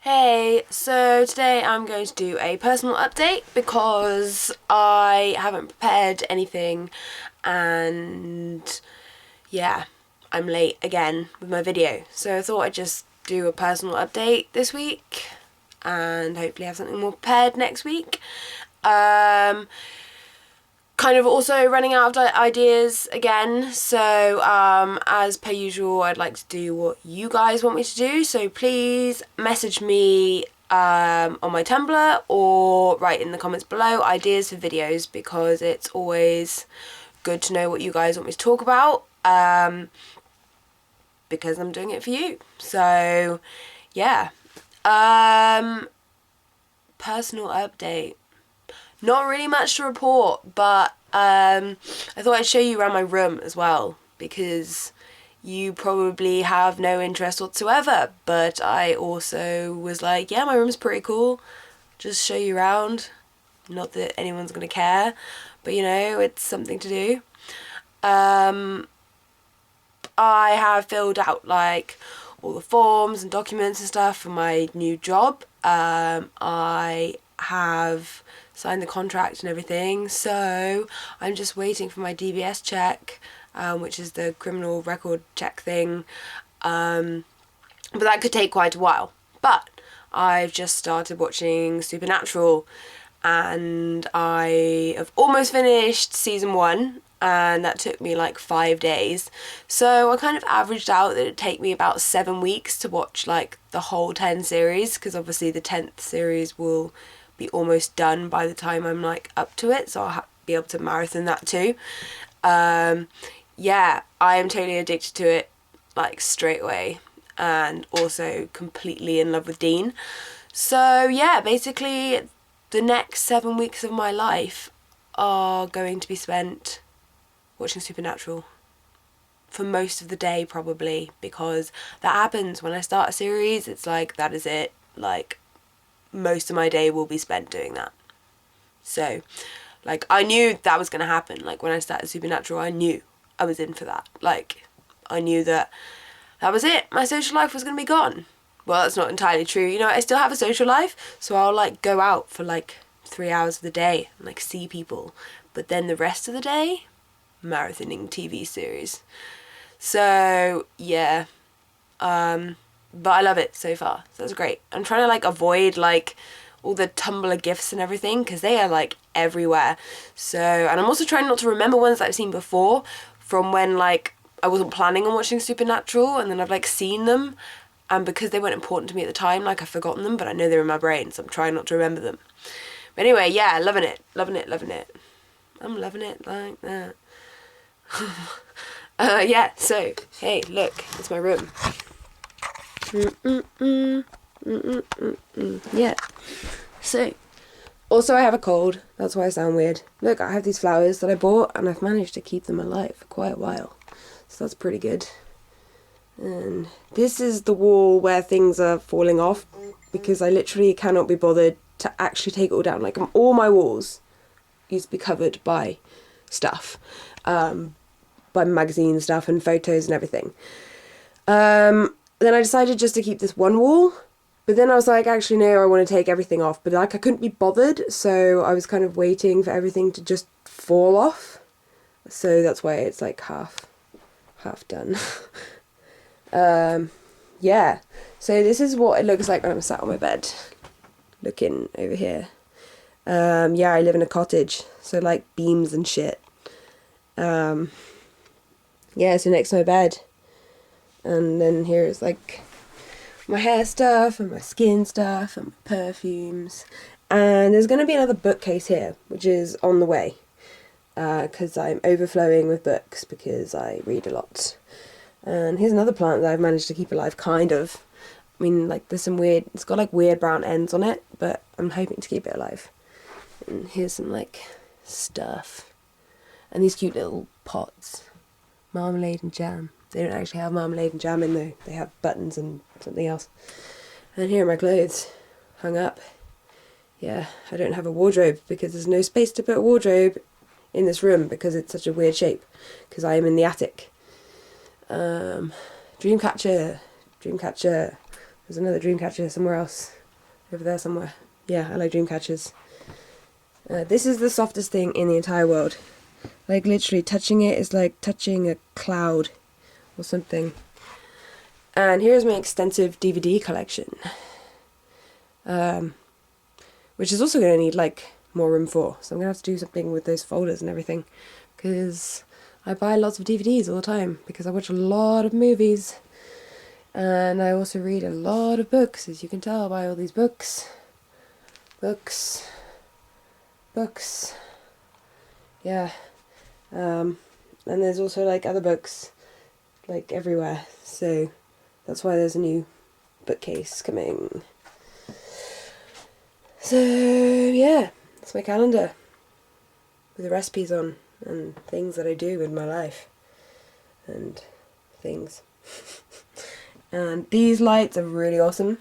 Hey, so today I'm going to do a personal update because I haven't prepared anything and yeah, I'm late again with my video. So I thought I'd just do a personal update this week and hopefully have something more prepared next week. Kind of also running out of ideas again, so as per usual I'd like to do what you guys want me to do, so please message me on my Tumblr or write in the comments below ideas for videos, because it's always good to know what you guys want me to talk about, because I'm doing it for you. So yeah, personal update. Not really much to report, but I thought I'd show you around my room as well, because you probably have no interest whatsoever, but I also was like, yeah, my room's pretty cool, just show you around. Not that anyone's gonna care, but you know, it's something to do. I have filled out like all the forms and documents and stuff for my new job. I have signed the contract and everything, so I'm just waiting for my DBS check, which is the criminal record check thing, but that could take quite a while. But I've just started watching Supernatural and I have almost finished season 1, and that took me like 5 days. So I kind of averaged out that it'd take me about 7 weeks to watch like the whole 10 series, because obviously the 10th series will be almost done by the time I'm like up to it, so I'll be able to marathon that too. Yeah, I am totally addicted to it like straight away, and also completely in love with Dean. So yeah, basically the next 7 weeks of my life are going to be spent watching Supernatural for most of the day, probably, because that happens when I start a series. It's like, that is it, like most of my day will be spent doing that. So like, I knew that was going to happen. Like when I started Supernatural, I knew I was in for that. Like I knew that was it, my social life was going to be gone. Well, that's not entirely true, you know, I still have a social life, so I'll like go out for like 3 hours of the day and like see people, but then the rest of the day, marathoning TV series. So yeah, but I love it so far, so that's great. I'm trying to like avoid like all the Tumblr gifs and everything, because they are like everywhere. So, and I'm also trying not to remember ones that I've seen before from when like I wasn't planning on watching Supernatural, and then I've like seen them, and because they weren't important to me at the time, like I've forgotten them, but I know they're in my brain, so I'm trying not to remember them. But anyway, yeah, loving it. I'm loving it like that. Yeah, so, hey, look, it's my room. Yeah. So, also I have a cold, that's why I sound weird. Look, I have these flowers that I bought, and I've managed to keep them alive for quite a while. So that's pretty good. And this is the wall where things are falling off, because I literally cannot be bothered to actually take it all down. Like, all my walls used to be covered by stuff, by magazine stuff and photos and everything. Then I decided just to keep this one wall, but then I was like, actually no, I want to take everything off, but like I couldn't be bothered, so I was kind of waiting for everything to just fall off. So that's why it's like half done. Yeah, so this is what it looks like when I'm sat on my bed looking over here. Yeah, I live in a cottage, so like beams and shit. Yeah, so next to my bed, and then here's like my hair stuff and my skin stuff and my perfumes, and there's going to be another bookcase here, which is on the way, because I'm overflowing with books because I read a lot. And here's another plant that I've managed to keep alive, kind of. I mean, like, there's some weird, it's got like weird brown ends on it, but I'm hoping to keep it alive. And here's some like stuff, and these cute little pots, marmalade and jam. They don't actually have marmalade and jam in though, they have buttons and something else. And here are my clothes hung up. Yeah, I don't have a wardrobe because there's no space to put a wardrobe in this room because it's such a weird shape, because I am in the attic. Dreamcatcher. There's There's another Dreamcatcher somewhere else. Over there somewhere. Yeah, I like Dreamcatchers. This is the softest thing in the entire world. Like, literally, touching it is like touching a cloud or something. And here's my extensive DVD collection. Which is also going to need, like, more room for. So I'm going to have to do something with those folders and everything. Because I buy lots of DVDs all the time. Because I watch a lot of movies. And I also read a lot of books, as you can tell by all these books. Books. Yeah. And there's also, like, other books, like, everywhere. So that's why there's a new bookcase coming. So, yeah, that's my calendar. With the recipes on, and things that I do in my life. And things. And these lights are really awesome.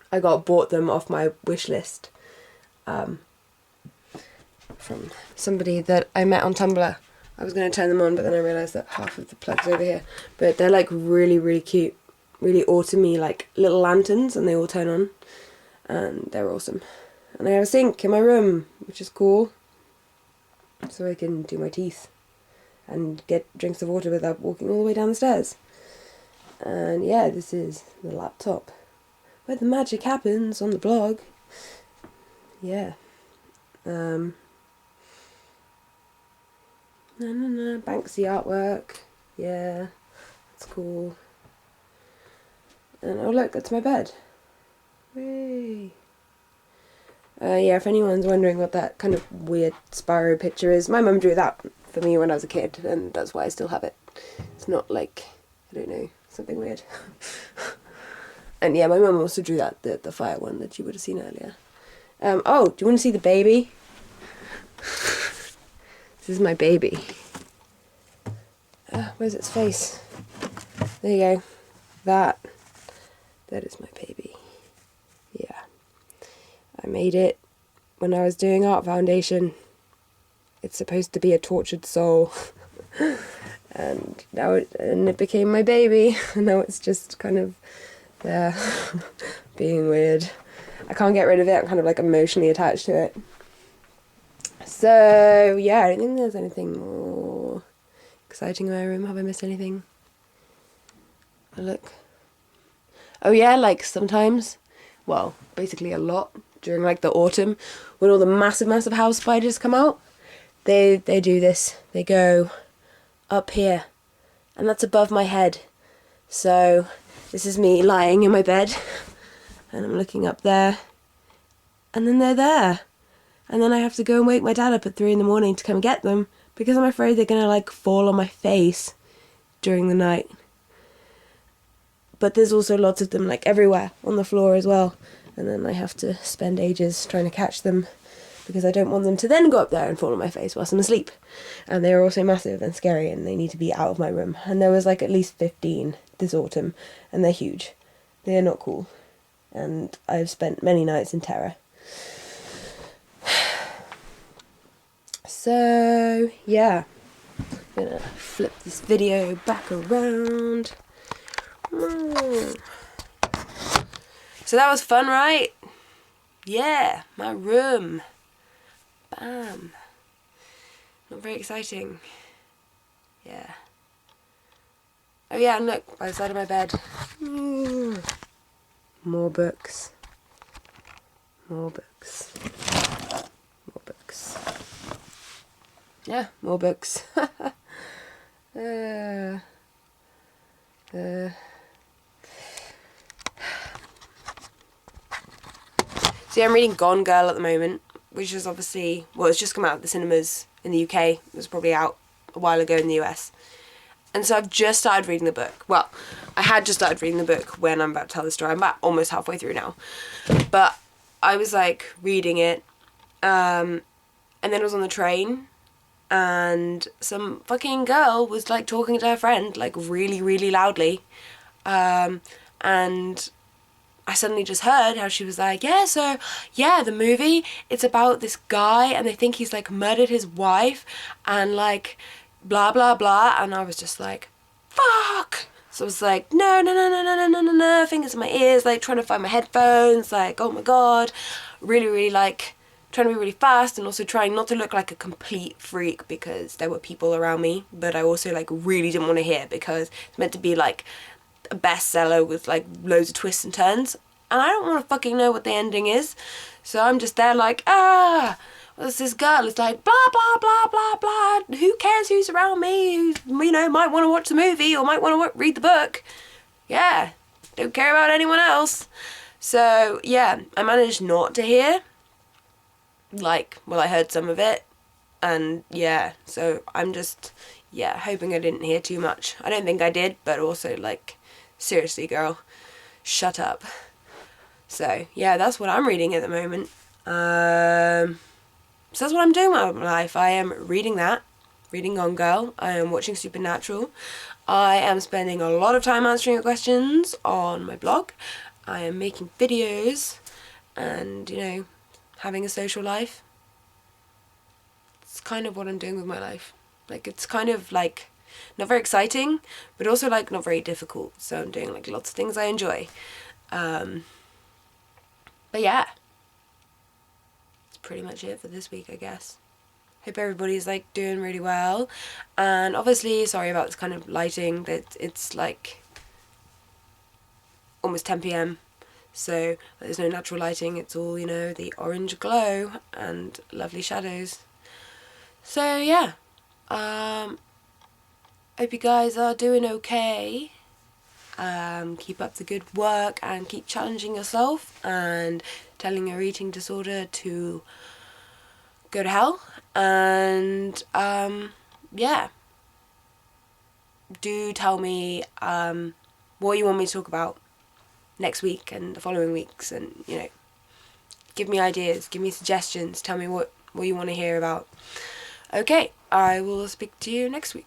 I bought them off my wish list. From somebody that I met on Tumblr. I was going to turn them on, but then I realised that half of the plug's over here. But they're like really, really cute. Really autumny, like little lanterns, and they all turn on. And they're awesome. And I have a sink in my room, which is cool. So I can do my teeth and get drinks of water without walking all the way down the stairs. And yeah, this is the laptop where the magic happens on the blog. Yeah. Banksy artwork. Yeah, that's cool. And oh look, that's my bed. Whee! Yeah, if anyone's wondering what that kind of weird Spyro picture is, my mum drew that for me when I was a kid, and that's why I still have it. It's not like, I don't know, something weird. And yeah, my mum also drew that, the fire one that you would have seen earlier. Oh, do you want to see the baby? This is my baby. Where's its face? There you go. That is my baby. Yeah. I made it when I was doing Art Foundation. It's supposed to be a tortured soul. And now it became my baby. And now it's just kind of there, being weird. I can't get rid of it. I'm kind of like emotionally attached to it. So yeah, I don't think there's anything more exciting in my room. Have I missed anything? Oh, look. Oh yeah, like sometimes, well, basically a lot, during like the autumn, when all the massive house spiders come out, they do this. They go up here, and that's above my head. So this is me lying in my bed, and I'm looking up there, and then they're there. And then I have to go and wake my dad up at 3 a.m. to come get them, because I'm afraid they're going to like fall on my face during the night. But there's also lots of them like everywhere on the floor as well. And then I have to spend ages trying to catch them, because I don't want them to then go up there and fall on my face whilst I'm asleep. And they're also massive and scary, and they need to be out of my room. And there was like at least 15 this autumn, and they're huge. They're not cool. And I've spent many nights in terror. So, yeah, I'm gonna flip this video back around. So that was fun, right? Yeah, my room. Bam. Not very exciting. Yeah. Oh yeah, and look, by the side of my bed. More books. More books. More books. Yeah, more books. So yeah, I'm reading Gone Girl at the moment, which is obviously, well, it's just come out of the cinemas in the UK. It was probably out a while ago in the US. And so I've just started reading the book. Well, I had just started reading the book when I'm about to tell the story. I'm about almost halfway through now. But I was like reading it, and then I was on the train, and some fucking girl was like talking to her friend like really, really loudly. And I suddenly just heard how she was like, yeah, so, yeah, the movie, it's about this guy, and they think he's, like, murdered his wife, and, like, blah, blah, blah, and I was just like, fuck! So I was like, no, no, no, no, no, no, no, no, no, fingers in my ears, like trying to find my headphones, like, oh my god, really, really like trying to be really fast, and also trying not to look like a complete freak because there were people around me, but I also like really didn't want to hear because it's meant to be like a bestseller with like loads of twists and turns, and I don't want to fucking know what the ending is. So I'm just there like, there's this girl, it's like, blah, blah, blah, blah, blah, who cares who's around me, who, you know, might want to watch the movie or might want to read the book. Yeah, don't care about anyone else. So, yeah, I managed not to hear. Like, well, I heard some of it. And, yeah, so I'm just, yeah, hoping I didn't hear too much. I don't think I did, but also, like, seriously, girl, shut up. So, yeah, that's what I'm reading at the moment. So that's what I'm doing with my life. I am reading Gone Girl. I am watching Supernatural. I am spending a lot of time answering your questions on my blog. I am making videos and, you know, having a social life. It's kind of what I'm doing with my life. Like, it's kind of like not very exciting, but also like not very difficult. So I'm doing like lots of things I enjoy. But yeah. Pretty much it for this week, I guess. Hope everybody's like doing really well, and obviously sorry about this kind of lighting, that it's like almost 10 p.m, so there's no natural lighting, it's all, you know, the orange glow and lovely shadows. So yeah, hope you guys are doing okay. Keep up the good work and keep challenging yourself and telling your eating disorder to go to hell. And yeah, do tell me what you want me to talk about next week and the following weeks, and, you know, give me ideas, give me suggestions, tell me what you want to hear about. Okay, I will speak to you next week.